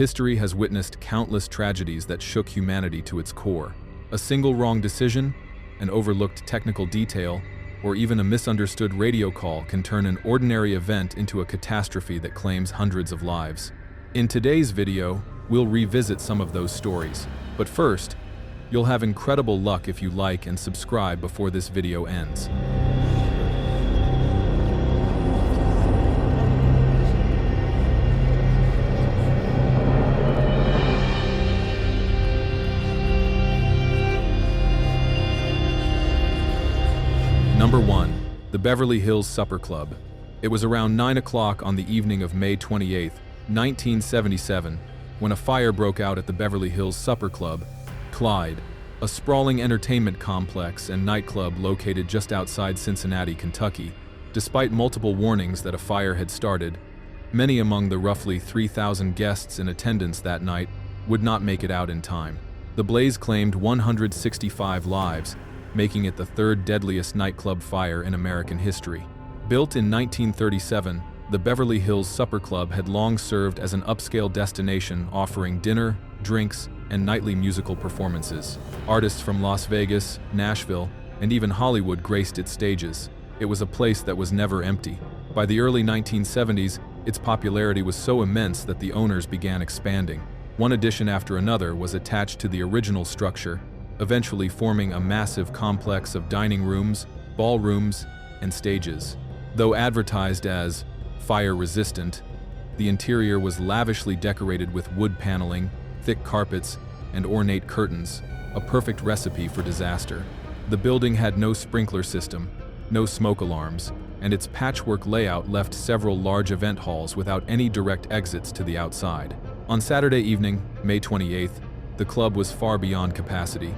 History has witnessed countless tragedies that shook humanity to its core. A single wrong decision, an overlooked technical detail, or even a misunderstood radio call can turn an ordinary event into a catastrophe that claims hundreds of lives. In today's video, we'll revisit some of those stories. But first, you'll have incredible luck if you like and subscribe before this video ends. Number 1. The Beverly Hills Supper Club. It was around 9 o'clock on the evening of May 28, 1977, when a fire broke out at the Beverly Hills Supper Club, Clyde, a sprawling entertainment complex and nightclub located just outside Cincinnati, Kentucky. Despite multiple warnings that a fire had started, many among the roughly 3,000 guests in attendance that night would not make it out in time. The blaze claimed 165 lives, making it the third deadliest nightclub fire in American history. Built in 1937, the Beverly Hills Supper Club had long served as an upscale destination offering dinner, drinks, and nightly musical performances. Artists from Las Vegas, Nashville, and even Hollywood graced its stages. It was a place that was never empty. By the early 1970s, its popularity was so immense that the owners began expanding. One addition after another was attached to the original structure, eventually forming a massive complex of dining rooms, ballrooms, and stages. Though advertised as fire-resistant, the interior was lavishly decorated with wood paneling, thick carpets, and ornate curtains, a perfect recipe for disaster. The building had no sprinkler system, no smoke alarms, and its patchwork layout left several large event halls without any direct exits to the outside. On Saturday evening, May 28th, the club was far beyond capacity.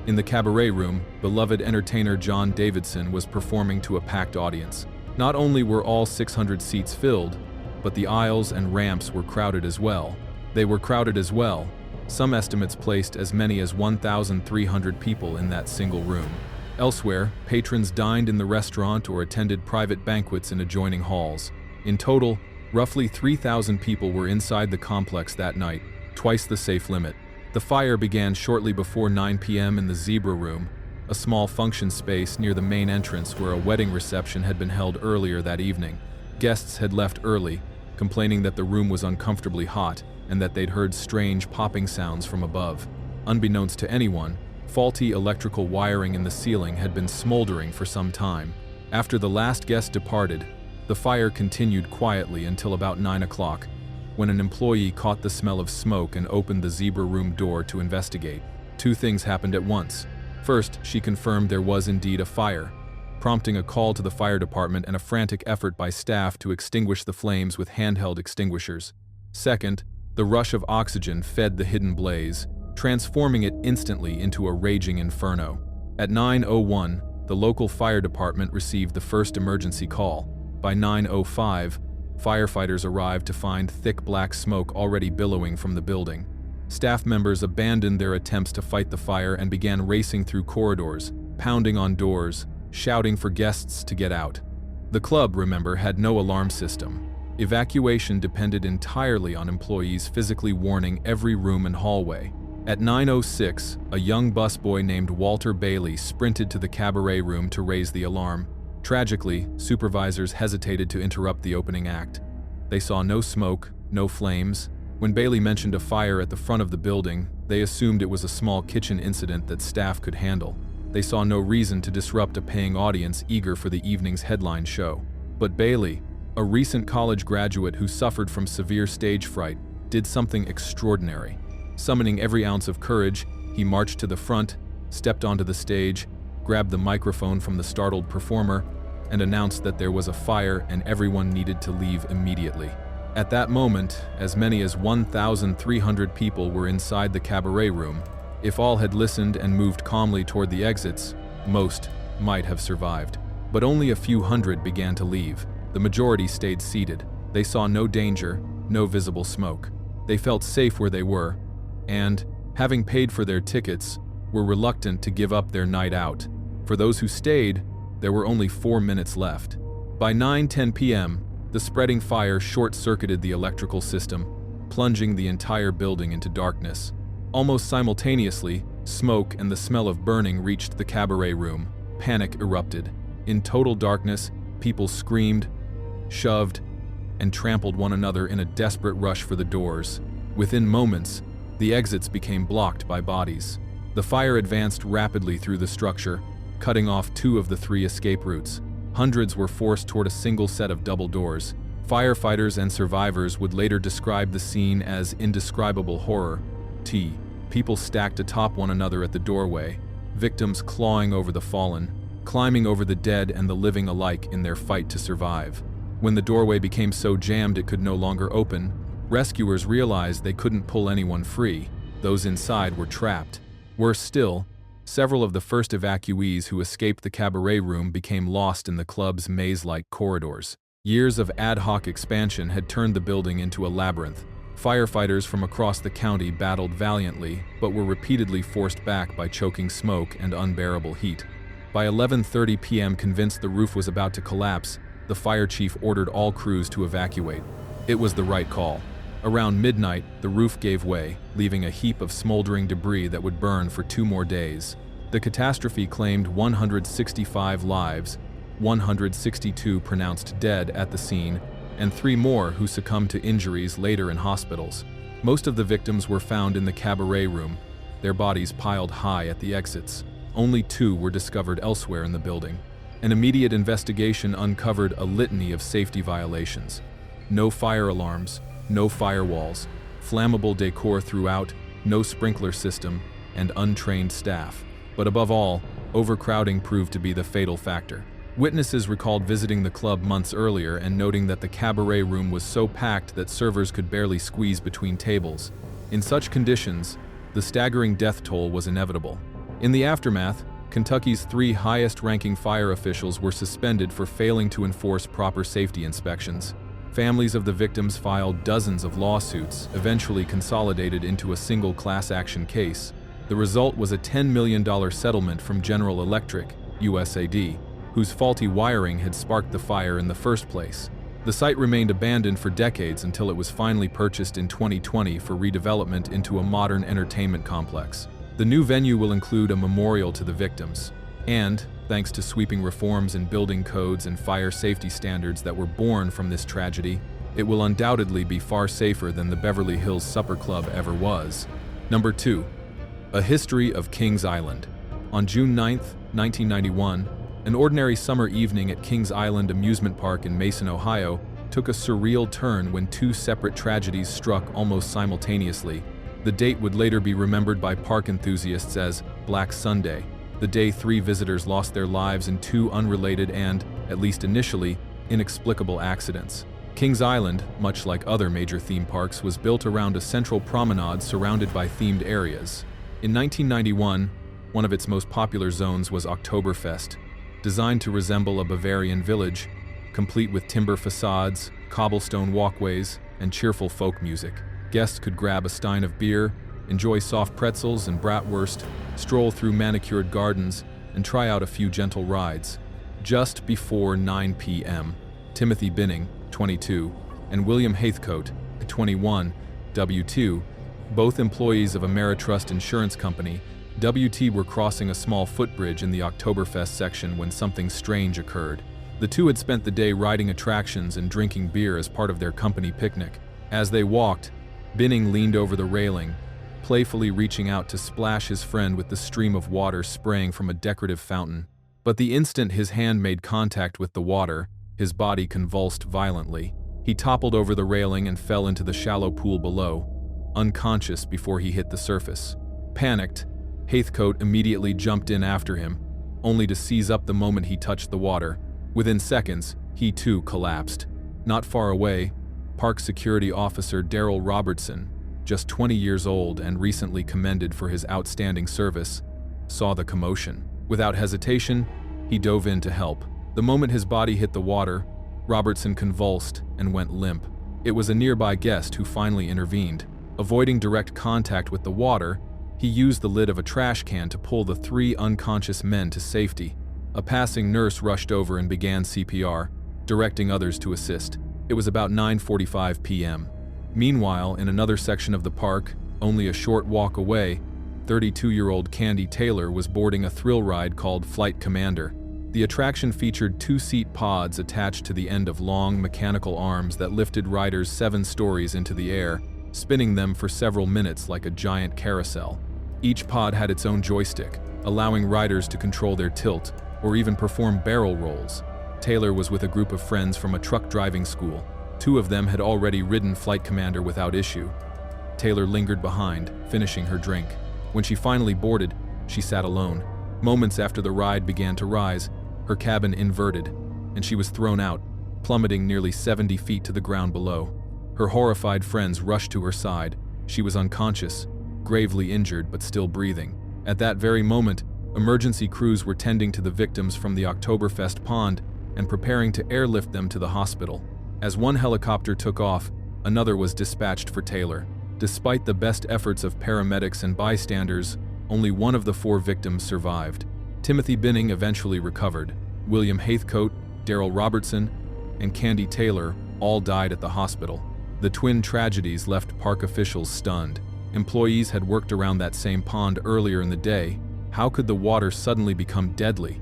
In the cabaret room, beloved entertainer John Davidson was performing to a packed audience. Not only were all 600 seats filled, but the aisles and ramps were crowded as well. Some estimates placed as many as 1,300 people in that single room. Elsewhere, patrons dined in the restaurant or attended private banquets in adjoining halls. In total, roughly 3,000 people were inside the complex that night, twice the safe limit. The fire began shortly before 9 p.m. in the Zebra Room, a small function space near the main entrance where a wedding reception had been held earlier that evening. Guests had left early, complaining that the room was uncomfortably hot and that they'd heard strange popping sounds from above. Unbeknownst to anyone, faulty electrical wiring in the ceiling had been smoldering for some time. After the last guest departed, the fire continued quietly until about 9 o'clock, when an employee caught the smell of smoke and opened the Zebra Room door to investigate. Two things happened at once. First, she confirmed there was indeed a fire, prompting a call to the fire department and a frantic effort by staff to extinguish the flames with handheld extinguishers. Second, the rush of oxygen fed the hidden blaze, transforming it instantly into a raging inferno. At 9:01, the local fire department received the first emergency call. By 9:05, firefighters arrived to find thick black smoke already billowing from the building. Staff members abandoned their attempts to fight the fire and began racing through corridors, pounding on doors, shouting for guests to get out. The club, remember, had no alarm system. Evacuation depended entirely on employees physically warning every room and hallway. At 9:06, a young busboy named Walter Bailey sprinted to the cabaret room to raise the alarm. Tragically, supervisors hesitated to interrupt the opening act. They saw no smoke, no flames. When Bailey mentioned a fire at the front of the building, they assumed it was a small kitchen incident that staff could handle. They saw no reason to disrupt a paying audience eager for the evening's headline show. But Bailey, a recent college graduate who suffered from severe stage fright, did something extraordinary. Summoning every ounce of courage, he marched to the front, stepped onto the stage, grabbed the microphone from the startled performer, and announced that there was a fire and everyone needed to leave immediately. At that moment, as many as 1,300 people were inside the cabaret room. If all had listened and moved calmly toward the exits, most might have survived. But only a few hundred began to leave. The majority stayed seated. They saw no danger, no visible smoke. They felt safe where they were, and, having paid for their tickets, were reluctant to give up their night out. For those who stayed, there were only 4 minutes left. By 9:10 p.m., the spreading fire short-circuited the electrical system, plunging the entire building into darkness. Almost simultaneously, smoke and the smell of burning reached the cabaret room. Panic erupted. In total darkness, people screamed, shoved, and trampled one another in a desperate rush for the doors. Within moments, the exits became blocked by bodies. The fire advanced rapidly through the structure, cutting off 2 of the 3 escape routes. Hundreds were forced toward a single set of double doors. Firefighters and survivors would later describe the scene as indescribable horror. People stacked atop one another at the doorway, victims clawing over the fallen, climbing over the dead and the living alike in their fight to survive. When the doorway became so jammed it could no longer open, rescuers realized they couldn't pull anyone free. Those inside were trapped. Worse still, several of the first evacuees who escaped the cabaret room became lost in the club's maze-like corridors. Years of ad hoc expansion had turned the building into a labyrinth. Firefighters from across the county battled valiantly, but were repeatedly forced back by choking smoke and unbearable heat. By 11:30 p.m., convinced the roof was about to collapse, the fire chief ordered all crews to evacuate. It was the right call. Around midnight, the roof gave way, leaving a heap of smoldering debris that would burn for 2 more days. The catastrophe claimed 165 lives, 162 pronounced dead at the scene, and 3 more who succumbed to injuries later in hospitals. Most of the victims were found in the cabaret room, their bodies piled high at the exits. Only 2 were discovered elsewhere in the building. An immediate investigation uncovered a litany of safety violations. No fire alarms, no firewalls, flammable decor throughout, no sprinkler system, and untrained staff. But above all, overcrowding proved to be the fatal factor. Witnesses recalled visiting the club months earlier and noting that the cabaret room was so packed that servers could barely squeeze between tables. In such conditions, the staggering death toll was inevitable. In the aftermath, Kentucky's 3 highest-ranking fire officials were suspended for failing to enforce proper safety inspections. Families of the victims filed dozens of lawsuits, eventually consolidated into a single class action case. The result was a $10 million settlement from General Electric, USAD, whose faulty wiring had sparked the fire in the first place. The site remained abandoned for decades until it was finally purchased in 2020 for redevelopment into a modern entertainment complex. The new venue will include a memorial to the victims, and, thanks to sweeping reforms in building codes and fire safety standards that were born from this tragedy, it will undoubtedly be far safer than the Beverly Hills Supper Club ever was. Number 2. A History of Kings Island. On June 9, 1991, an ordinary summer evening at Kings Island Amusement Park in Mason, Ohio, took a surreal turn when 2 separate tragedies struck almost simultaneously. The date would later be remembered by park enthusiasts as Black Sunday, the day 3 visitors lost their lives in 2 unrelated and, at least initially, inexplicable accidents. Kings Island, much like other major theme parks, was built around a central promenade surrounded by themed areas. In 1991, one of its most popular zones was Oktoberfest, designed to resemble a Bavarian village, complete with timber facades, cobblestone walkways, and cheerful folk music. Guests could grab a stein of beer, enjoy soft pretzels and bratwurst, stroll through manicured gardens, and try out a few gentle rides. Just before 9 p.m., Timothy Binning, 22, and William Heathcote, 21, W2, both employees of Ameritrust Insurance Company, WT, were crossing a small footbridge in the Oktoberfest section when something strange occurred. The 2 had spent the day riding attractions and drinking beer as part of their company picnic. As they walked, Binning leaned over the railing, playfully reaching out to splash his friend with the stream of water spraying from a decorative fountain. But the instant his hand made contact with the water, his body convulsed violently. He toppled over the railing and fell into the shallow pool below, unconscious before he hit the surface. Panicked, Heathcote immediately jumped in after him, only to seize up the moment he touched the water. Within seconds, he too collapsed. Not far away, Park Security Officer Darrell Robertson, just 20 years old and recently commended for his outstanding service, saw the commotion. Without hesitation, he dove in to help. The moment his body hit the water, Robertson convulsed and went limp. It was a nearby guest who finally intervened. Avoiding direct contact with the water, he used the lid of a trash can to pull the 3 unconscious men to safety. A passing nurse rushed over and began CPR, directing others to assist. It was about 9:45 p.m. Meanwhile, in another section of the park, only a short walk away, 32-year-old Candy Taylor was boarding a thrill ride called Flight Commander. The attraction featured two-seat pods attached to the end of long, mechanical arms that lifted riders 7 stories into the air, spinning them for several minutes like a giant carousel. Each pod had its own joystick, allowing riders to control their tilt or even perform barrel rolls. Taylor was with a group of friends from a truck driving school. 2 of them had already ridden Flight Commander without issue. Taylor lingered behind, finishing her drink. When she finally boarded, she sat alone. Moments after the ride began to rise, her cabin inverted, and she was thrown out, plummeting nearly 70 feet to the ground below. Her horrified friends rushed to her side. She was unconscious, gravely injured but still breathing. At that very moment, emergency crews were tending to the victims from the Oktoberfest pond and preparing to airlift them to the hospital. As one helicopter took off, another was dispatched for Taylor. Despite the best efforts of paramedics and bystanders, only one of the 4 victims survived. Timothy Binning eventually recovered. William Haithcote, Daryl Robertson, and Candy Taylor all died at the hospital. The twin tragedies left park officials stunned. Employees had worked around that same pond earlier in the day. How could the water suddenly become deadly?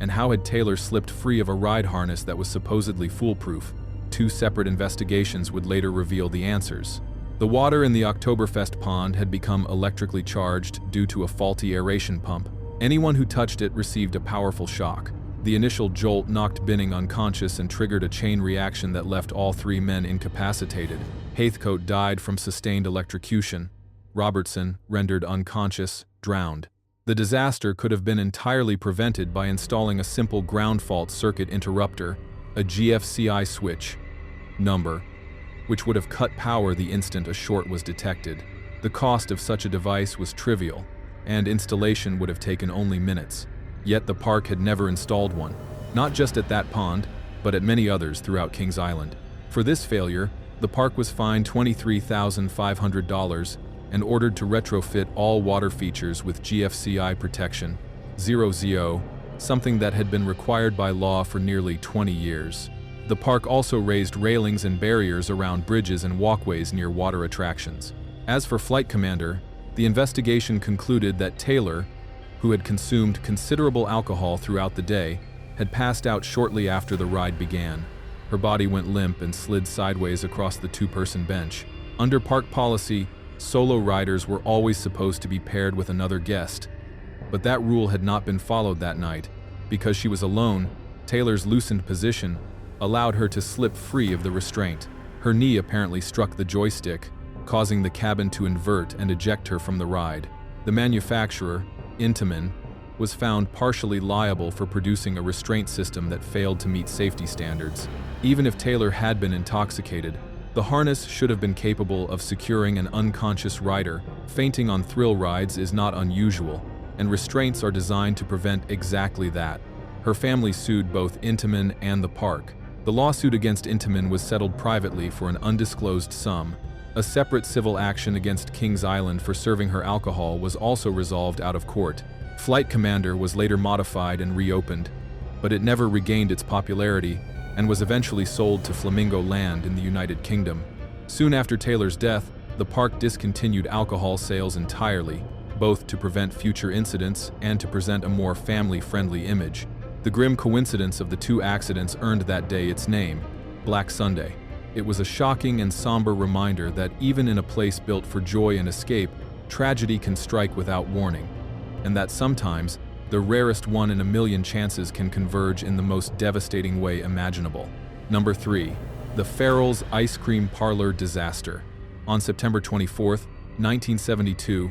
And how had Taylor slipped free of a ride harness that was supposedly foolproof? 2 separate investigations would later reveal the answers. The water in the Oktoberfest pond had become electrically charged due to a faulty aeration pump. Anyone who touched it received a powerful shock. The initial jolt knocked Binning unconscious and triggered a chain reaction that left all 3 men incapacitated. Haithcote died from sustained electrocution. Robertson, rendered unconscious, drowned. The disaster could have been entirely prevented by installing a simple ground fault circuit interrupter, a GFCI switch number, which would have cut power the instant a short was detected. The cost of such a device was trivial, and installation would have taken only minutes. Yet the park had never installed one, not just at that pond, but at many others throughout Kings Island. For this failure, the park was fined $23,500 and ordered to retrofit all water features with GFCI protection, 0ZO, something that had been required by law for nearly 20 years. The park also raised railings and barriers around bridges and walkways near water attractions. As for Flight Commander, the investigation concluded that Taylor, who had consumed considerable alcohol throughout the day, had passed out shortly after the ride began. Her body went limp and slid sideways across the 2-person bench. Under park policy, solo riders were always supposed to be paired with another guest. But that rule had not been followed that night. Because she was alone, Taylor's loosened position allowed her to slip free of the restraint. Her knee apparently struck the joystick, causing the cabin to invert and eject her from the ride. The manufacturer, Intamin, was found partially liable for producing a restraint system that failed to meet safety standards. Even if Taylor had been intoxicated, the harness should have been capable of securing an unconscious rider. Fainting on thrill rides is not unusual, and restraints are designed to prevent exactly that. Her family sued both Intamin and the park. The lawsuit against Intamin was settled privately for an undisclosed sum. A separate civil action against Kings Island for serving her alcohol was also resolved out of court. Flight Commander was later modified and reopened, but it never regained its popularity and was eventually sold to Flamingo Land in the United Kingdom. Soon after Taylor's death, the park discontinued alcohol sales entirely, both to prevent future incidents and to present a more family-friendly image. The grim coincidence of the 2 accidents earned that day its name, Black Sunday. It was a shocking and somber reminder that even in a place built for joy and escape, tragedy can strike without warning, and that sometimes the rarest 1 in a million chances can converge in the most devastating way imaginable. Number 3. The Farrell's Ice Cream Parlor Disaster. On September 24, 1972,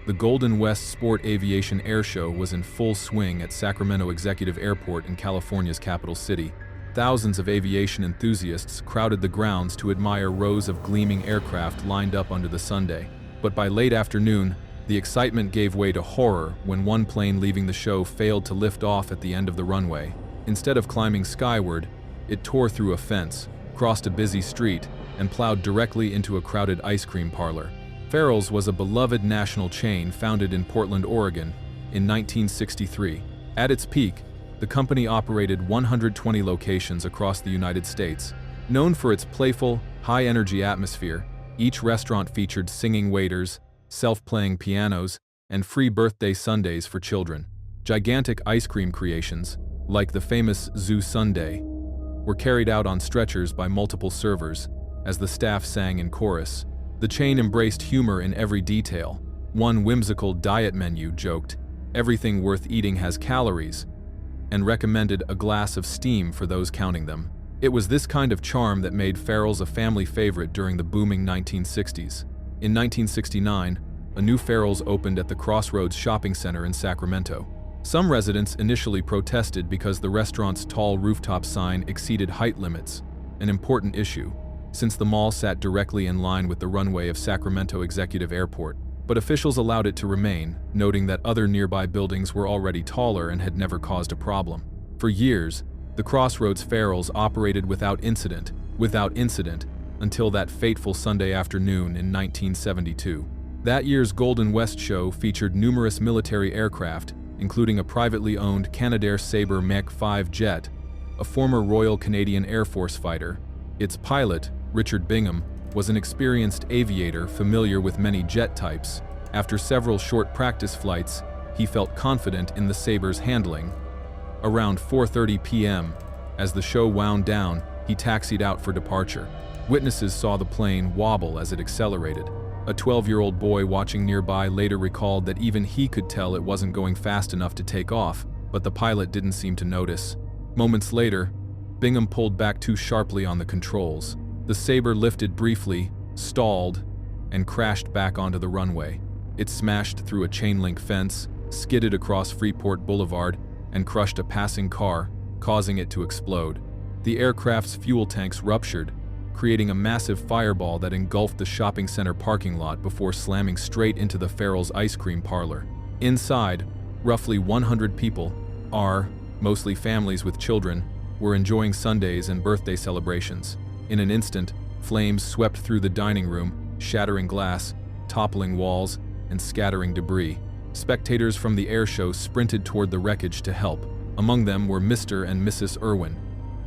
the Golden West Sport Aviation Air Show was in full swing at Sacramento Executive Airport in California's capital city. Thousands of aviation enthusiasts crowded the grounds to admire rows of gleaming aircraft lined up under the sundae. But by late afternoon, the excitement gave way to horror when one plane leaving the show failed to lift off at the end of the runway. Instead of climbing skyward, it tore through a fence, crossed a busy street, and plowed directly into a crowded ice cream parlor. Farrell's was a beloved national chain founded in Portland, Oregon, in 1963. At its peak, the company operated 120 locations across the United States. Known for its playful, high-energy atmosphere, Each restaurant featured singing waiters, self-playing pianos, and free birthday sundaes for children. Gigantic ice cream creations, like the famous Zoo Sundae, were carried out on stretchers by multiple servers, as the staff sang in chorus. The chain embraced humor in every detail. One whimsical diet menu joked, "Everything worth eating has calories," and recommended a glass of steam for those counting them. It was this kind of charm that made Farrell's a family favorite during the booming 1960s. In 1969, a new Farrell's opened at the Crossroads Shopping Center in Sacramento. Some residents initially protested because the restaurant's tall rooftop sign exceeded height limits, an important issue, since the mall sat directly in line with the runway of Sacramento Executive Airport. But officials allowed it to remain, noting that other nearby buildings were already taller and had never caused a problem. For years, the Crossroads Farrell's operated without incident, until that fateful Sunday afternoon in 1972. That year's Golden West show featured numerous military aircraft, including a privately owned Canadair Sabre Mach 5 jet, a former Royal Canadian Air Force fighter. Its pilot, Richard Bingham, was an experienced aviator familiar with many jet types. After several short practice flights, he felt confident in the Sabre's handling. Around 4:30 p.m., as the show wound down, he taxied out for departure. Witnesses saw the plane wobble as it accelerated. A 12-year-old boy watching nearby later recalled that even he could tell it wasn't going fast enough to take off, but the pilot didn't seem to notice. Moments later, Bingham pulled back too sharply on the controls. The Sabre lifted briefly, stalled, and crashed back onto the runway. It smashed through a chain-link fence, skidded across Freeport Boulevard, and crushed a passing car, causing it to explode. The aircraft's fuel tanks ruptured, creating a massive fireball that engulfed the shopping center parking lot before slamming straight into the Farrell's ice cream parlor. Inside, roughly 100 people, mostly families with children, were enjoying sundaes and birthday celebrations. In an instant, flames swept through the dining room, shattering glass, toppling walls, and scattering debris. Spectators from the air show sprinted toward the wreckage to help. Among them were Mr. and Mrs. Irwin,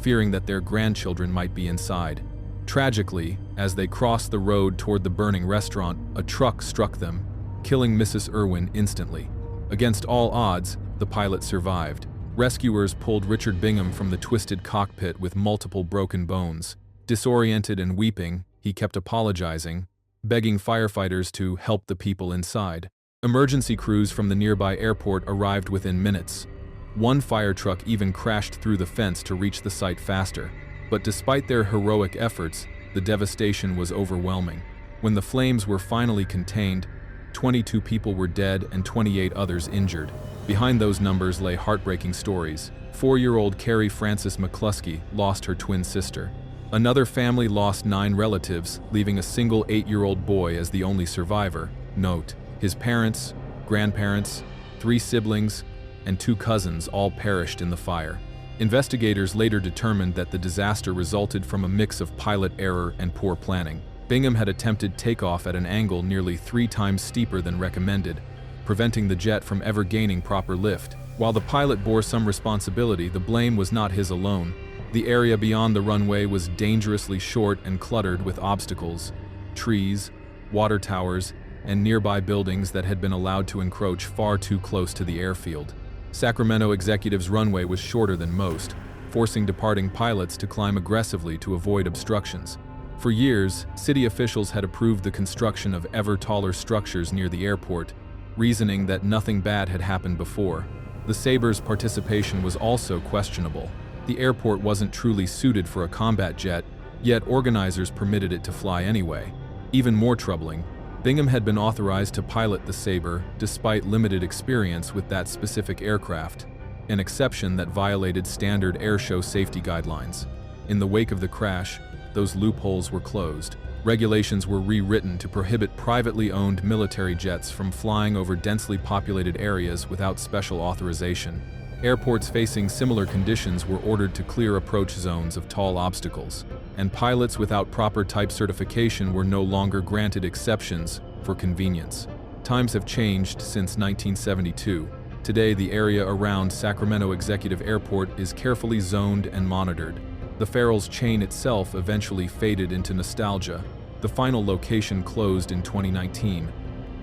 fearing that their grandchildren might be inside. Tragically, as they crossed the road toward the burning restaurant, a truck struck them, killing Mrs. Irwin instantly. Against all odds, the pilot survived. Rescuers pulled Richard Bingham from the twisted cockpit with multiple broken bones. Disoriented and weeping, he kept apologizing, begging firefighters to help the people inside. Emergency crews from the nearby airport arrived within minutes. One fire truck even crashed through the fence to reach the site faster. But despite their heroic efforts, the devastation was overwhelming. When the flames were finally contained, 22 people were dead and 28 others injured. Behind those numbers lay heartbreaking stories. 4-year-old Carrie Frances McCluskey lost her twin sister. Another family lost 9 relatives, leaving a single 8-year-old boy as the only survivor. Note, his parents, grandparents, 3 siblings, and 2 cousins all perished in the fire. Investigators later determined that the disaster resulted from a mix of pilot error and poor planning. Bingham had attempted takeoff at an angle nearly 3 times steeper than recommended, preventing the jet from ever gaining proper lift. While the pilot bore some responsibility, the blame was not his alone. The area beyond the runway was dangerously short and cluttered with obstacles, trees, water towers, and nearby buildings that had been allowed to encroach far too close to the airfield. Sacramento Executive's runway was shorter than most, forcing departing pilots to climb aggressively to avoid obstructions. For years, city officials had approved the construction of ever taller structures near the airport, reasoning that nothing bad had happened before. The Sabre's participation was also questionable. The airport wasn't truly suited for a combat jet, yet organizers permitted it to fly anyway. Even more troubling, Bingham had been authorized to pilot the Sabre despite limited experience with that specific aircraft, an exception that violated standard airshow safety guidelines. In the wake of the crash, those loopholes were closed. Regulations were rewritten to prohibit privately owned military jets from flying over densely populated areas without special authorization. Airports facing similar conditions were ordered to clear approach zones of tall obstacles, and pilots without proper type certification were no longer granted exceptions for convenience. Times have changed since 1972. Today, the area around Sacramento Executive Airport is carefully zoned and monitored. The Farrell's chain itself eventually faded into nostalgia, The final location closed in 2019.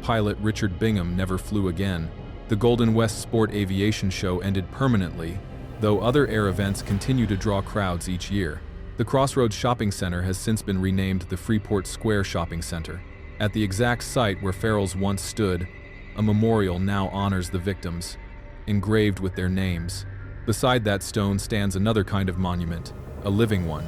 Pilot Richard Bingham never flew again. The Golden West Sport Aviation Show ended permanently, though other air events continue to draw crowds each year. The Crossroads Shopping Center has since been renamed the Freeport Square Shopping Center. At the exact site where Farrell's once stood, a memorial now honors the victims, engraved with their names. Beside that stone stands another kind of monument, a living one.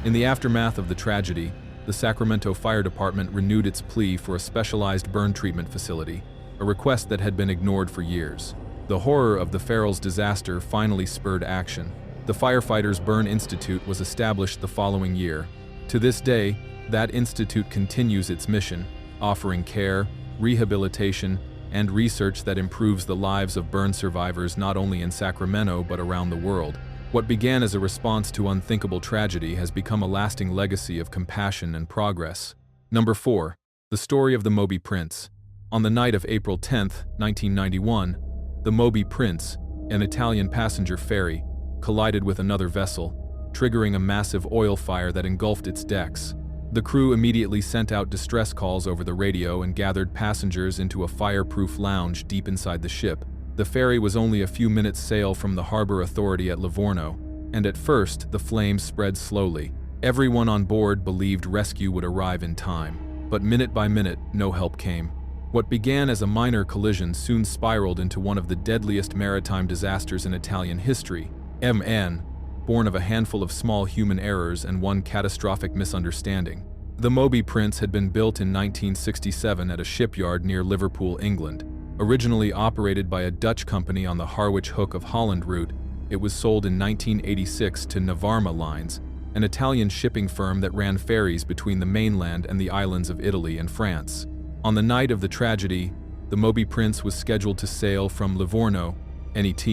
In the aftermath of the tragedy, the Sacramento Fire Department renewed its plea for a specialized burn treatment facility, a request that had been ignored for years. The horror of the Farrell's disaster finally spurred action. The Firefighters Burn Institute was established the following year. To this day, that institute continues its mission, offering care, rehabilitation, and research that improves the lives of burn survivors not only in Sacramento but around the world. What began as a response to unthinkable tragedy has become a lasting legacy of compassion and progress. Number 4. The story of the Moby Prince. On the night of April 10, 1991, the Moby Prince, an Italian passenger ferry, collided with another vessel, triggering a massive oil fire that engulfed its decks. The crew immediately sent out distress calls over the radio and gathered passengers into a fireproof lounge deep inside the ship. The ferry was only a few minutes' sail from the harbor authority at Livorno, and at first the flames spread slowly. Everyone on board believed rescue would arrive in time, but minute by minute, no help came. What began as a minor collision soon spiraled into one of the deadliest maritime disasters in Italian history. MN, born of a handful of small human errors and one catastrophic misunderstanding. The Moby Prince had been built in 1967 at a shipyard near Liverpool, England. Originally operated by a Dutch company on the Harwich Hook of Holland route, it was sold in 1986 to Navarma Lines, an Italian shipping firm that ran ferries between the mainland and the islands of Italy and France. On the night of the tragedy, the Moby Prince was scheduled to sail from Livorno, NET,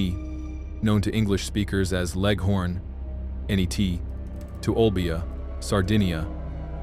known to English speakers as Leghorn, NET, to Olbia, Sardinia,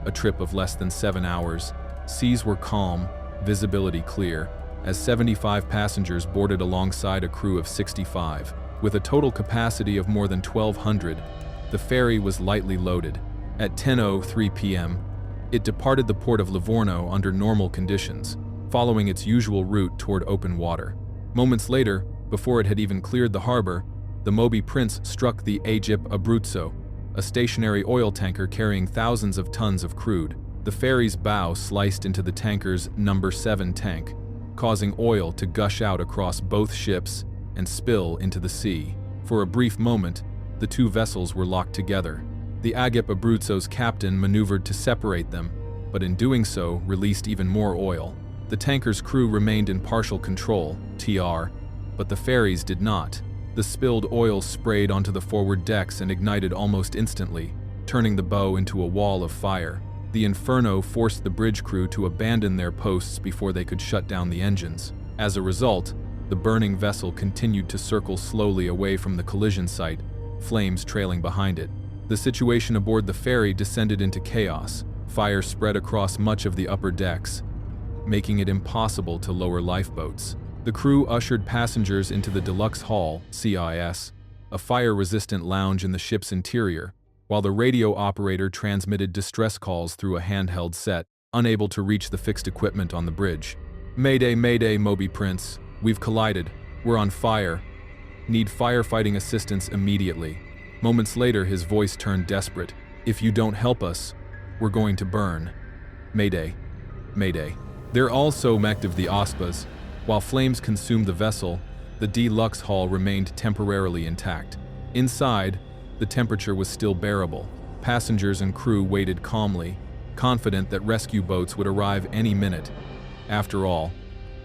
a trip of less than 7 hours. Seas were calm, visibility clear, as 75 passengers boarded alongside a crew of 65. With a total capacity of more than 1,200, the ferry was lightly loaded. At 10:03 p.m., it departed the port of Livorno under normal conditions, following its usual route toward open water. Moments later, before it had even cleared the harbor, the Moby Prince struck the Agip Abruzzo, a stationary oil tanker carrying thousands of tons of crude. The ferry's bow sliced into the tanker's number 7 tank, causing oil to gush out across both ships and spill into the sea. For a brief moment, the two vessels were locked together. The Agip Abruzzo's captain maneuvered to separate them, but in doing so, released even more oil. The tanker's crew remained in partial control, TR, but the ferries did not. The spilled oil sprayed onto the forward decks and ignited almost instantly, turning the bow into a wall of fire. The inferno forced the bridge crew to abandon their posts before they could shut down the engines. As a result, the burning vessel continued to circle slowly away from the collision site, flames trailing behind it. The situation aboard the ferry descended into chaos. Fire spread across much of the upper decks, making it impossible to lower lifeboats. The crew ushered passengers into the Deluxe Hall, CIS, a fire-resistant lounge in the ship's interior, while the radio operator transmitted distress calls through a handheld set, unable to reach the fixed equipment on the bridge. "Mayday, mayday, Moby Prince. We've collided. We're on fire. Need firefighting assistance immediately." Moments later, his voice turned desperate. "If you don't help us, we're going to burn. Mayday, mayday." They're also mech of the Aspas. While flames consumed the vessel, the Deluxe Hall remained temporarily intact. Inside, the temperature was still bearable. Passengers and crew waited calmly, confident that rescue boats would arrive any minute. After all,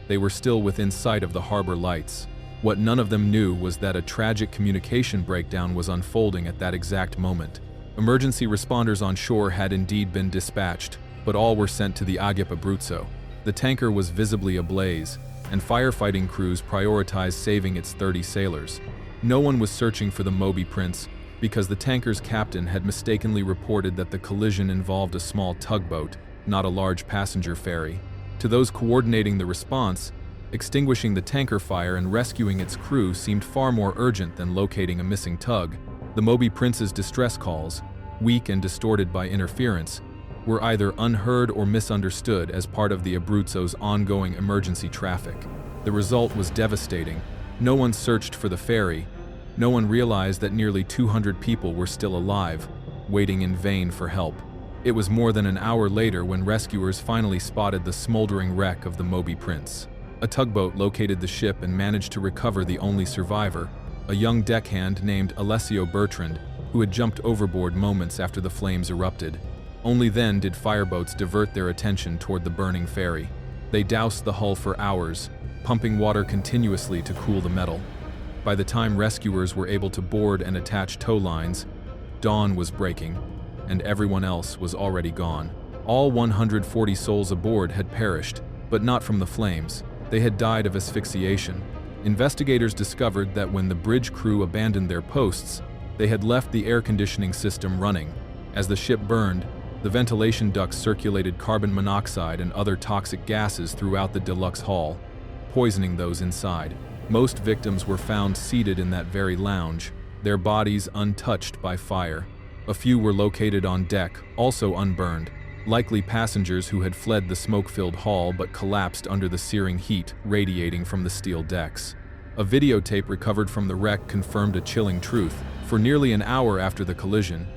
they were still within sight of the harbor lights. What none of them knew was that a tragic communication breakdown was unfolding at that exact moment. Emergency responders on shore had indeed been dispatched, but all were sent to the Agip Abruzzo. The tanker was visibly ablaze, and firefighting crews prioritized saving its 30 sailors. No one was searching for the Moby Prince because the tanker's captain had mistakenly reported that the collision involved a small tugboat, not a large passenger ferry. To those coordinating the response, extinguishing the tanker fire and rescuing its crew seemed far more urgent than locating a missing tug. The Moby Prince's distress calls, weak and distorted by interference, were either unheard or misunderstood as part of the Abruzzo's ongoing emergency traffic. The result was devastating. No one searched for the ferry. No one realized that nearly 200 people were still alive, waiting in vain for help. It was more than an hour later when rescuers finally spotted the smoldering wreck of the Moby Prince. A tugboat located the ship and managed to recover the only survivor, a young deckhand named Alessio Bertrand, who had jumped overboard moments after the flames erupted. Only then did fireboats divert their attention toward the burning ferry. They doused the hull for hours, pumping water continuously to cool the metal. By the time rescuers were able to board and attach tow lines, dawn was breaking, and everyone else was already gone. All 140 souls aboard had perished, but not from the flames. They had died of asphyxiation. Investigators discovered that when the bridge crew abandoned their posts, they had left the air conditioning system running. As the ship burned, the ventilation ducts circulated carbon monoxide and other toxic gases throughout the deluxe hull, poisoning those inside. Most victims were found seated in that very lounge, their bodies untouched by fire. A few were located on deck, also unburned, likely passengers who had fled the smoke-filled hull but collapsed under the searing heat radiating from the steel decks. A videotape recovered from the wreck confirmed a chilling truth. For nearly an hour after the collision,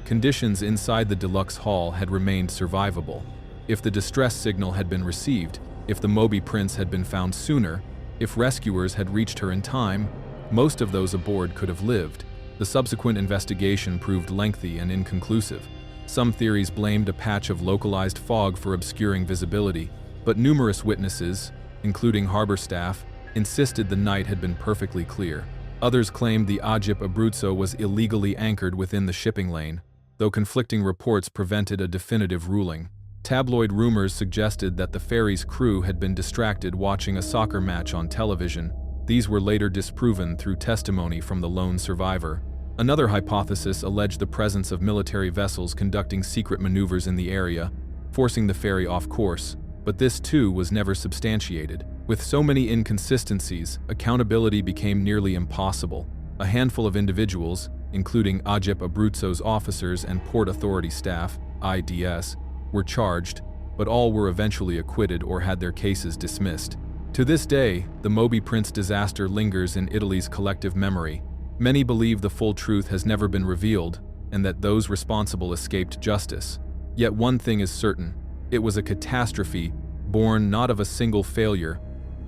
conditions inside the deluxe hull had remained survivable. If the distress signal had been received, if the Moby Prince had been found sooner, if rescuers had reached her in time, most of those aboard could have lived. The subsequent investigation proved lengthy and inconclusive. Some theories blamed a patch of localized fog for obscuring visibility, but numerous witnesses, including harbor staff, insisted the night had been perfectly clear. Others claimed the Agip Abruzzo was illegally anchored within the shipping lane, though conflicting reports prevented a definitive ruling. Tabloid rumors suggested that the ferry's crew had been distracted watching a soccer match on television. These were later disproven through testimony from the lone survivor. Another hypothesis alleged the presence of military vessels conducting secret maneuvers in the area, forcing the ferry off course, but this too was never substantiated. With so many inconsistencies, accountability became nearly impossible. A handful of individuals, including Agip Abruzzo's officers and Port Authority staff, IDS, were charged, but all were eventually acquitted or had their cases dismissed. To this day, the Moby Prince disaster lingers in Italy's collective memory. Many believe the full truth has never been revealed, and that those responsible escaped justice. Yet one thing is certain: it was a catastrophe born not of a single failure,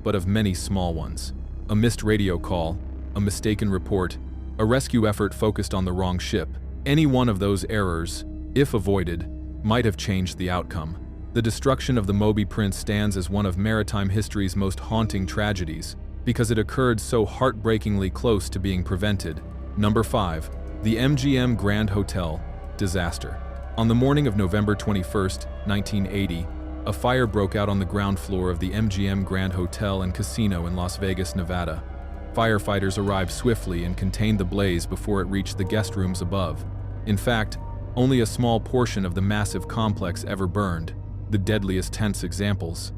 but of many small ones. A missed radio call, a mistaken report, a rescue effort focused on the wrong ship. Any one of those errors, if avoided, might have changed the outcome. The destruction of the Moby Prince stands as one of maritime history's most haunting tragedies, because it occurred so heartbreakingly close to being prevented. Number 5. The MGM Grand Hotel disaster. On the morning of November 21, 1980, a fire broke out on the ground floor of the MGM Grand Hotel and Casino in Las Vegas, Nevada. Firefighters arrived swiftly and contained the blaze before it reached the guest rooms above. In fact, only a small portion of the massive complex ever burned, the deadliest tense examples.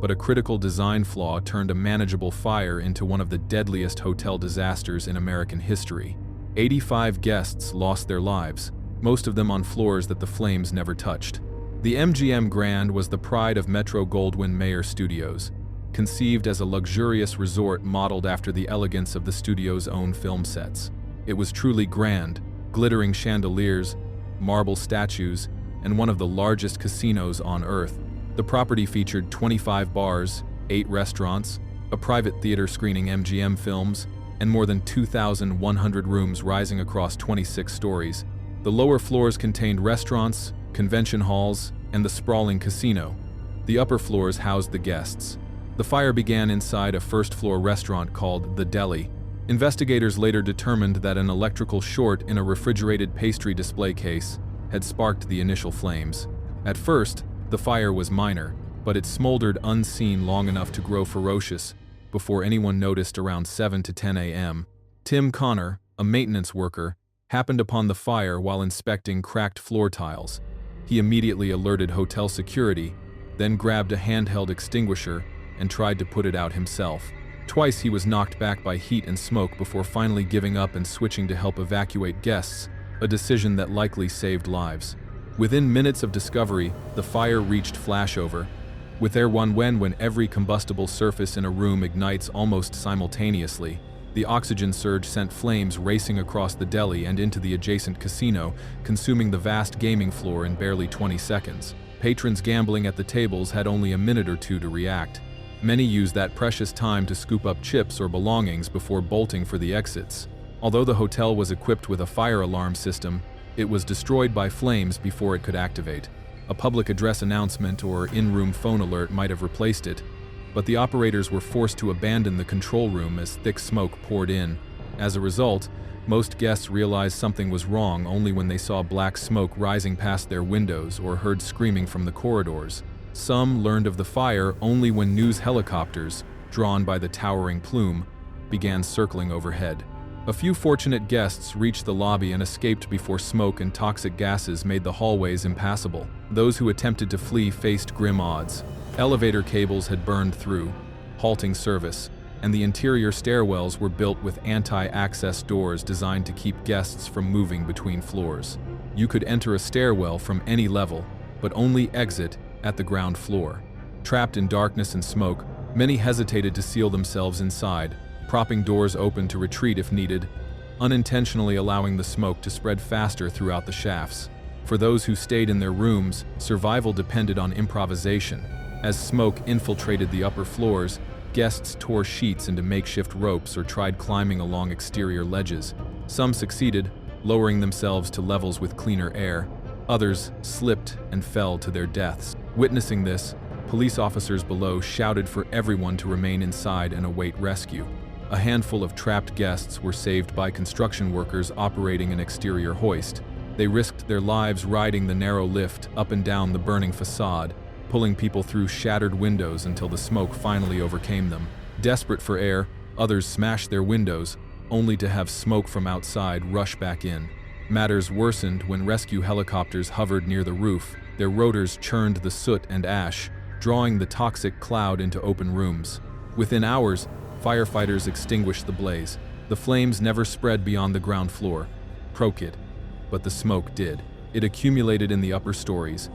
But a critical design flaw turned a manageable fire into one of the deadliest hotel disasters in American history. 85 guests lost their lives, most of them on floors that the flames never touched. The MGM Grand was the pride of Metro-Goldwyn-Mayer Studios, conceived as a luxurious resort modeled after the elegance of the studio's own film sets. It was truly grand, glittering chandeliers, marble statues, and one of the largest casinos on Earth. The property featured 25 bars, 8 restaurants, a private theater screening MGM films, and more than 2,100 rooms rising across 26 stories. The lower floors contained restaurants, convention halls, and the sprawling casino. The upper floors housed the guests. The fire began inside a first-floor restaurant called The Deli. Investigators later determined that an electrical short in a refrigerated pastry display case had sparked the initial flames. At first, the fire was minor, but it smoldered unseen long enough to grow ferocious before anyone noticed. Around 7 to 10 a.m., Tim Connor, a maintenance worker, happened upon the fire while inspecting cracked floor tiles. He immediately alerted hotel security, then grabbed a handheld extinguisher and tried to put it out himself. Twice he was knocked back by heat and smoke before finally giving up and switching to help evacuate guests, a decision that likely saved lives. Within minutes of discovery, the fire reached flashover. With there when every combustible surface in a room ignites almost simultaneously, the oxygen surge sent flames racing across the deli and into the adjacent casino, consuming the vast gaming floor in barely 20 seconds. Patrons gambling at the tables had only a minute or two to react. Many used that precious time to scoop up chips or belongings before bolting for the exits. Although the hotel was equipped with a fire alarm system, it was destroyed by flames before it could activate. A public address announcement or in-room phone alert might have replaced it, but the operators were forced to abandon the control room as thick smoke poured in. As a result, most guests realized something was wrong only when they saw black smoke rising past their windows or heard screaming from the corridors. Some learned of the fire only when news helicopters, drawn by the towering plume, began circling overhead. A few fortunate guests reached the lobby and escaped before smoke and toxic gases made the hallways impassable. Those who attempted to flee faced grim odds. Elevator cables had burned through, halting service, and the interior stairwells were built with anti-access doors designed to keep guests from moving between floors. You could enter a stairwell from any level, but only exit at the ground floor. Trapped in darkness and smoke, many hesitated to seal themselves inside, propping doors open to retreat if needed, unintentionally allowing the smoke to spread faster throughout the shafts. For those who stayed in their rooms, survival depended on improvisation. As smoke infiltrated the upper floors, guests tore sheets into makeshift ropes or tried climbing along exterior ledges. Some succeeded, lowering themselves to levels with cleaner air. Others slipped and fell to their deaths. Witnessing this, police officers below shouted for everyone to remain inside and await rescue. A handful of trapped guests were saved by construction workers operating an exterior hoist. They risked their lives riding the narrow lift up and down the burning facade, pulling people through shattered windows until the smoke finally overcame them. Desperate for air, others smashed their windows, only to have smoke from outside rush back in. Matters worsened when rescue helicopters hovered near the roof. Their rotors churned the soot and ash, drawing the toxic cloud into open rooms. Within hours, firefighters extinguished the blaze. The flames never spread beyond the ground floor. Pro-kit. But the smoke did. It accumulated in the upper stories,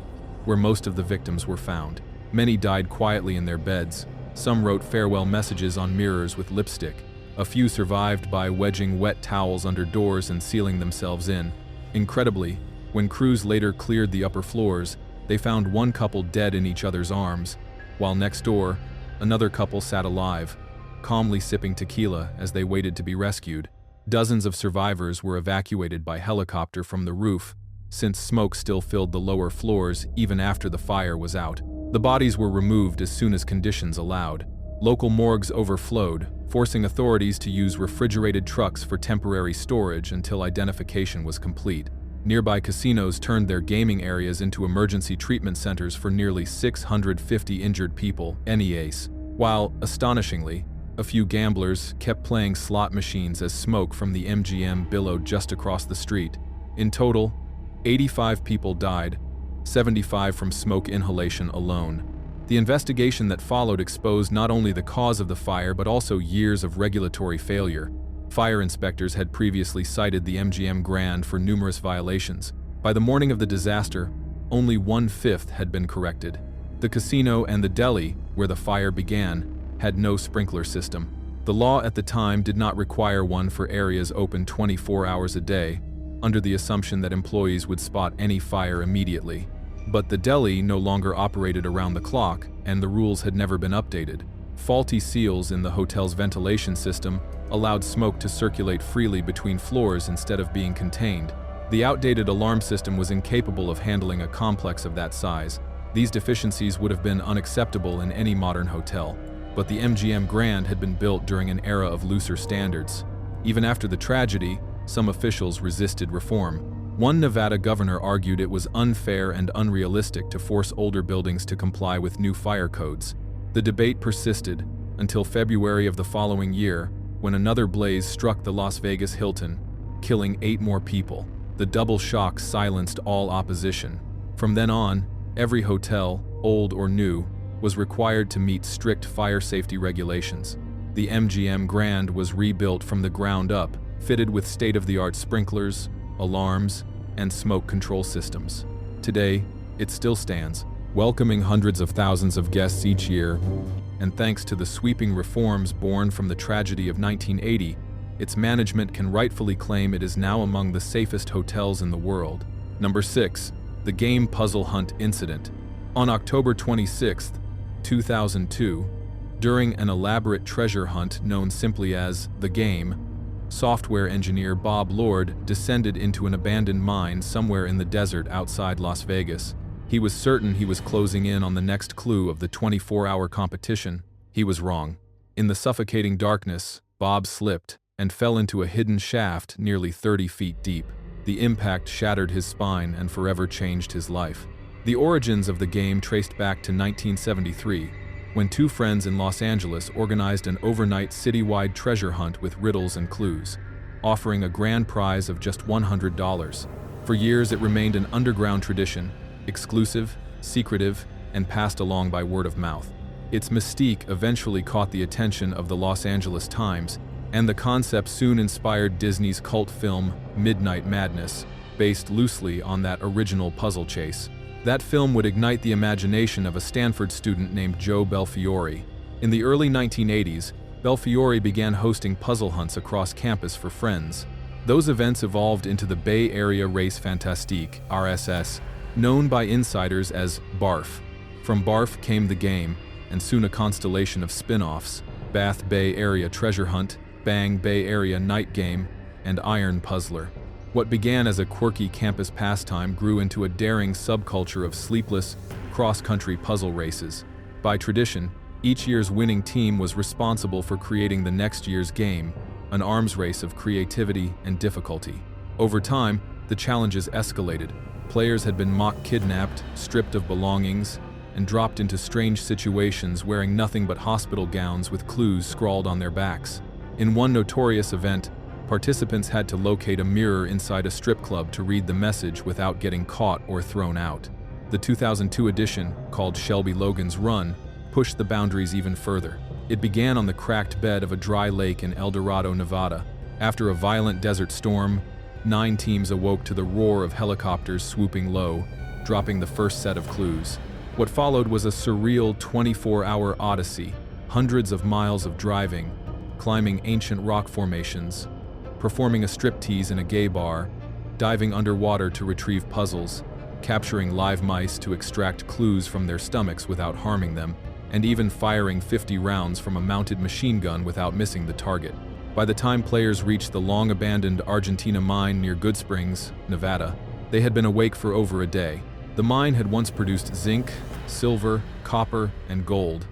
where most of the victims were found. Many died quietly in their beds. Some wrote farewell messages on mirrors with lipstick. A few survived by wedging wet towels under doors and sealing themselves in. Incredibly, when crews later cleared the upper floors, they found one couple dead in each other's arms, while next door, another couple sat alive, calmly sipping tequila as they waited to be rescued. Dozens of survivors were evacuated by helicopter from the roof, since smoke still filled the lower floors even after the fire was out. The bodies were removed as soon as conditions allowed. Local morgues overflowed, forcing authorities to use refrigerated trucks for temporary storage until identification was complete. Nearby casinos turned their gaming areas into emergency treatment centers for nearly 650 injured people, NEAs, while, astonishingly, a few gamblers kept playing slot machines as smoke from the MGM billowed just across the street. In total, 85 people died, 75 from smoke inhalation alone. The investigation that followed exposed not only the cause of the fire but also years of regulatory failure. Fire inspectors had previously cited the MGM Grand for numerous violations. By the morning of the disaster, only 1/5 had been corrected. The casino and the deli, where the fire began, had no sprinkler system. The law at the time did not require one for areas open 24 hours a day, under the assumption that employees would spot any fire immediately. But the deli no longer operated around the clock, and the rules had never been updated. Faulty seals in the hotel's ventilation system allowed smoke to circulate freely between floors instead of being contained. The outdated alarm system was incapable of handling a complex of that size. These deficiencies would have been unacceptable in any modern hotel. But the MGM Grand had been built during an era of looser standards. Even after the tragedy, some officials resisted reform. One Nevada governor argued it was unfair and unrealistic to force older buildings to comply with new fire codes. The debate persisted until February of the following year, when another blaze struck the Las Vegas Hilton, killing 8 more people. The double shock silenced all opposition. From then on, every hotel, old or new, was required to meet strict fire safety regulations. The MGM Grand was rebuilt from the ground up, fitted with state-of-the-art sprinklers, alarms, and smoke control systems. Today, it still stands, welcoming hundreds of thousands of guests each year, and thanks to the sweeping reforms born from the tragedy of 1980, its management can rightfully claim it is now among the safest hotels in the world. Number 6. The Game Puzzle Hunt Incident. On October 26, 2002, during an elaborate treasure hunt known simply as The Game, software engineer Bob Lord descended into an abandoned mine somewhere in the desert outside Las Vegas. He was certain he was closing in on the next clue of the 24-hour competition. He was wrong. In the suffocating darkness, Bob slipped and fell into a hidden shaft nearly 30 feet deep. The impact shattered his spine and forever changed his life. The origins of the game traced back to 1973, when two friends in Los Angeles organized an overnight citywide treasure hunt with riddles and clues, offering a grand prize of just $100. For years it remained an underground tradition, exclusive, secretive, and passed along by word of mouth. Its mystique eventually caught the attention of the Los Angeles Times, and the concept soon inspired Disney's cult film Midnight Madness, based loosely on that original puzzle chase. That film would ignite the imagination of a Stanford student named Joe Belfiore. In the early 1980s, Belfiore began hosting puzzle hunts across campus for friends. Those events evolved into the Bay Area Race Fantastique, RSS, known by insiders as BARF. From BARF came The Game, and soon a constellation of spin-offs: Bath Bay Area Treasure Hunt, Bang Bay Area Night Game, and Iron Puzzler. What began as a quirky campus pastime grew into a daring subculture of sleepless, cross-country puzzle races. By tradition, each year's winning team was responsible for creating the next year's game, an arms race of creativity and difficulty. Over time, the challenges escalated. Players had been mock-kidnapped, stripped of belongings, and dropped into strange situations wearing nothing but hospital gowns with clues scrawled on their backs. In one notorious event, participants had to locate a mirror inside a strip club to read the message without getting caught or thrown out. The 2002 edition, called Shelby Logan's Run, pushed the boundaries even further. It began on the cracked bed of a dry lake in El Dorado, Nevada. After a violent desert storm, 9 teams awoke to the roar of helicopters swooping low, dropping the first set of clues. What followed was a surreal 24-hour odyssey, hundreds of miles of driving, climbing ancient rock formations, performing a striptease in a gay bar, diving underwater to retrieve puzzles, capturing live mice to extract clues from their stomachs without harming them, and even firing 50 rounds from a mounted machine gun without missing the target. By the time players reached the long-abandoned Argentina mine near Good Springs, Nevada, they had been awake for over a day. The mine had once produced zinc, silver, copper, and gold,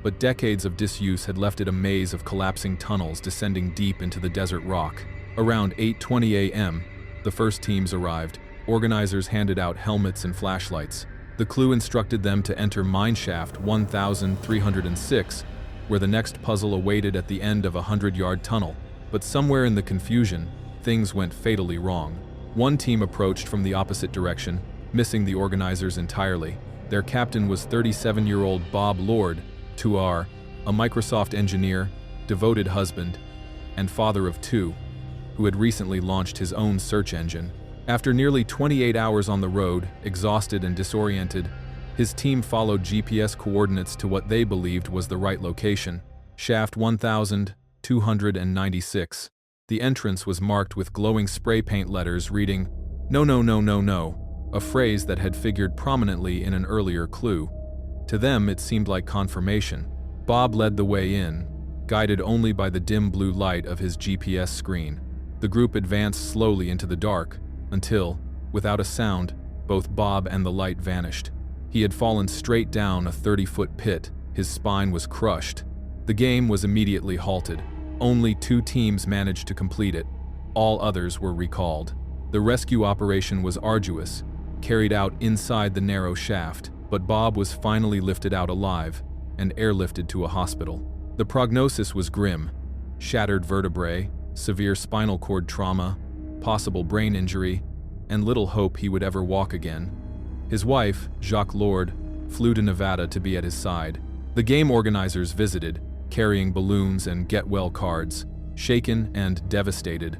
but decades of disuse had left it a maze of collapsing tunnels descending deep into the desert rock. Around 8:20 a.m., the first teams arrived. Organizers handed out helmets and flashlights. The clue instructed them to enter mineshaft 1306, where the next puzzle awaited at the end of a 100-yard tunnel. But somewhere in the confusion, things went fatally wrong. One team approached from the opposite direction, missing the organizers entirely. Their captain was 37-year-old Bob Lord, a Microsoft engineer, devoted husband, and father of 2, who had recently launched his own search engine. After nearly 28 hours on the road, exhausted and disoriented, his team followed GPS coordinates to what they believed was the right location, shaft 1296. The entrance was marked with glowing spray paint letters reading, "No, no, no, no, no," a phrase that had figured prominently in an earlier clue. To them, it seemed like confirmation. Bob led the way in, guided only by the dim blue light of his GPS screen. The group advanced slowly into the dark, until, without a sound, both Bob and the light vanished. He had fallen straight down a 30-foot pit. His spine was crushed. The game was immediately halted. Only 2 teams managed to complete it. All others were recalled. The rescue operation was arduous, carried out inside the narrow shaft, but Bob was finally lifted out alive and airlifted to a hospital. The prognosis was grim: shattered vertebrae, severe spinal cord trauma, possible brain injury, and little hope he would ever walk again. His wife, Jacques Lord, flew to Nevada to be at his side. The game organizers visited, carrying balloons and get-well cards. Shaken and devastated,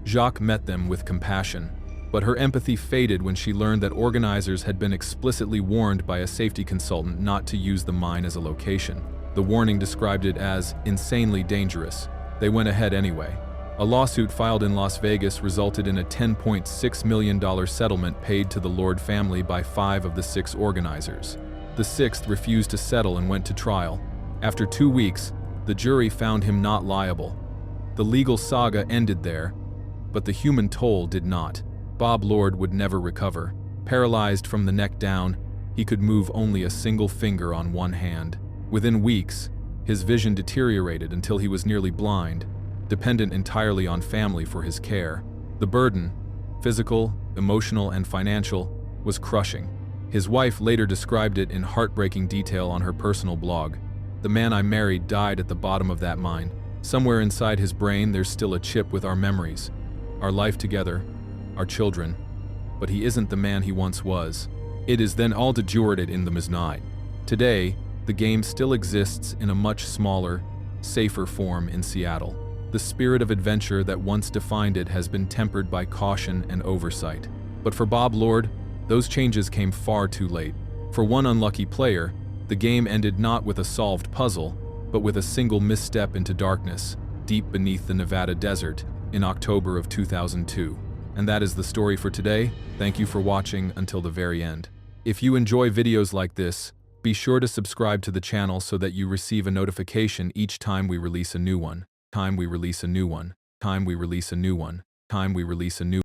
Jacques met them with compassion. But her empathy faded when she learned that organizers had been explicitly warned by a safety consultant not to use the mine as a location. The warning described it as insanely dangerous. They went ahead anyway. A lawsuit filed in Las Vegas resulted in a $10.6 million settlement paid to the Lord family by 5 of the 6 organizers. The 6th refused to settle and went to trial. After 2 weeks, the jury found him not liable. The legal saga ended there, but the human toll did not. Bob Lord would never recover. Paralyzed from the neck down, he could move only a single finger on one hand. Within weeks, his vision deteriorated until he was nearly blind, dependent entirely on family for his care. The burden, physical, emotional, and financial, was crushing. His wife later described it in heartbreaking detail on her personal blog. "The man I married died at the bottom of that mine. Somewhere inside his brain there's still a chip with our memories, our life together, our children. But he isn't the man he once was." It is then all dejured in the Miznai. Today, the game still exists in a much smaller, safer form in Seattle. The spirit of adventure that once defined it has been tempered by caution and oversight. But for Bob Lord, those changes came far too late. For one unlucky player, the game ended not with a solved puzzle, but with a single misstep into darkness, deep beneath the Nevada desert, in October of 2002. And that is the story for today. Thank you for watching until the very end. If you enjoy videos like this, be sure to subscribe to the channel so that you receive a notification each time we release a new one. Time we release a new one. Time we release a new one. Time we release a new